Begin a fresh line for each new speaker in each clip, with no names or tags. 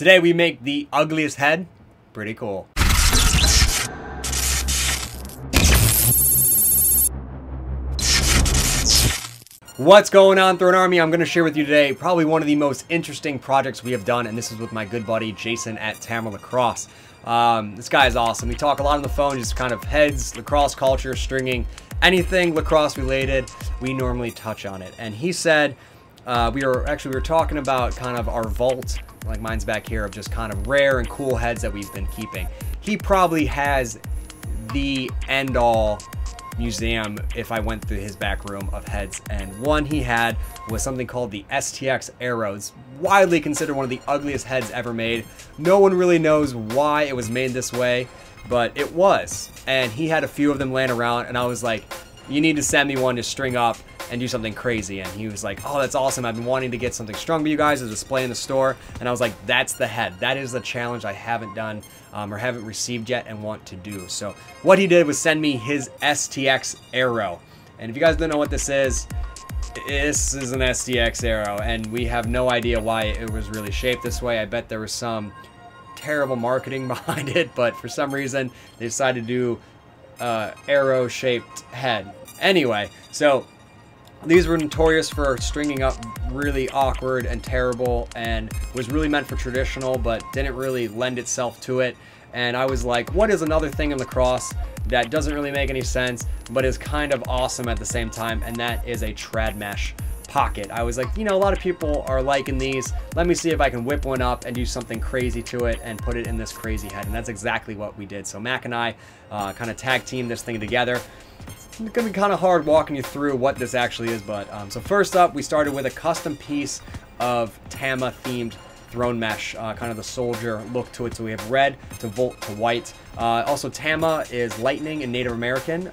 Today we make the ugliest head. Pretty cool. What's going on, Throne Army? I'm going to share with you today probably one of the most interesting projects we have done, and this is with my good buddy Jason at Tama Lacrosse. This guy is awesome. We talk a lot on the phone, just kind of heads, lacrosse culture, stringing, anything lacrosse related, we normally touch on it. And he said, we were talking about kind of our vault, like mine's back here, of just kind of rare and cool heads that we've been keeping. He probably has the end-all museum if I went through his back room of heads, and one he had was something called the STX Arrow. It's widely considered one of the ugliest heads ever made. No one really knows why it was made this way, but it was, and he had a few of them laying around, and I was like, you need to send me one to string up and do something crazy. And he was like, oh, that's awesome, I've been wanting to get something strung for you guys to display in the store. And I was like, that's the head. That is the challenge I haven't done or haven't received yet and want to do. So what he did was send me his STX Arrow. And if you guys don't know what this is an STX Arrow, and we have no idea why it was really shaped this way. I bet there was some terrible marketing behind it, but for some reason they decided to do arrow shaped head. Anyway, so these were notorious for stringing up really awkward and terrible, and was really meant for traditional but didn't really lend itself to it. And I was like, what is another thing in lacrosse that doesn't really make any sense but is kind of awesome at the same time? And that is a TradMesh Pocket. I was like, you know, a lot of people are liking these. Let me see if I can whip one up and do something crazy to it and put it in this crazy head. And that's exactly what we did. So Mac and I kind of tag teamed this thing together. It's gonna be kind of hard walking you through what this actually is, but so first up, we started with a custom piece of Tama themed throne mesh, kind of the soldier look to it. So we have red to volt to white. Also, Tama is lightning and Native American,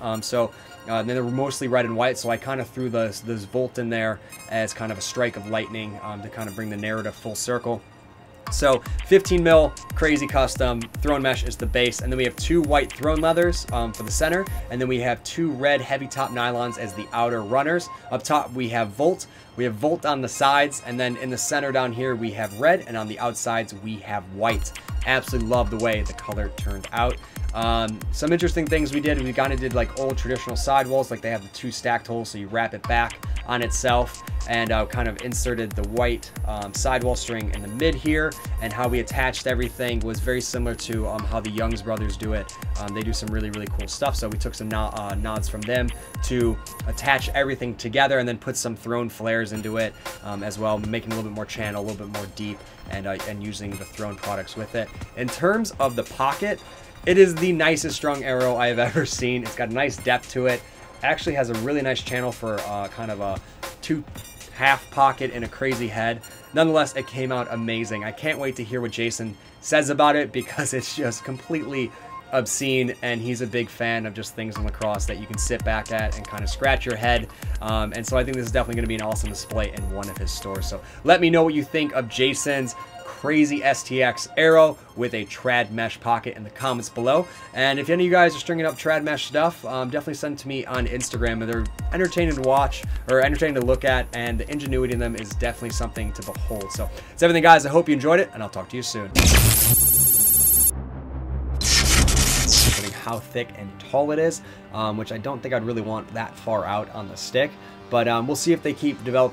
then they were mostly red and white, so I kind of threw this volt in there as kind of a strike of lightning to kind of bring the narrative full circle. So 15 mil crazy custom throne mesh is the base, and then we have two white throne leathers for the center, and then we have two red heavy top nylons as the outer runners. Up top we have volt. We have volt on the sides, and then in the center down here we have red, and on the outsides we have white. Absolutely love the way the color turned out. Some interesting things we did, we kind of did like old traditional sidewalls, like they have the two stacked holes, so you wrap it back on itself, and kind of inserted the white sidewall string in the mid here. And how we attached everything was very similar to how the Youngs brothers do it. They do some really cool stuff, so we took some nods from them to attach everything together, and then put some throne flares into it as well, making a little bit more channel, a little bit more deep, and using the throne products with it. In terms of the pocket, it is the nicest strung arrow I have ever seen. It's got a nice depth to it. Actually has a really nice channel for kind of a half pocket and a crazy head. Nonetheless, it came out amazing. I can't wait to hear what Jason says about it, because it's just completely obscene, and he's a big fan of just things in lacrosse that you can sit back at and kind of scratch your head. And so I think this is definitely going to be an awesome display in one of his stores. So let me know what you think of Jason's crazy STX Arrow with a TradMesh Pocket in the comments below. And if any of you guys are stringing up TradMesh stuff, definitely send it to me on Instagram. They're entertaining to watch, or entertaining to look at, and the ingenuity in them is definitely something to behold. So that's everything, guys. I hope you enjoyed it, and I'll talk to you soon. How thick and tall it is, which I don't think I'd really want that far out on the stick, but we'll see if they keep developing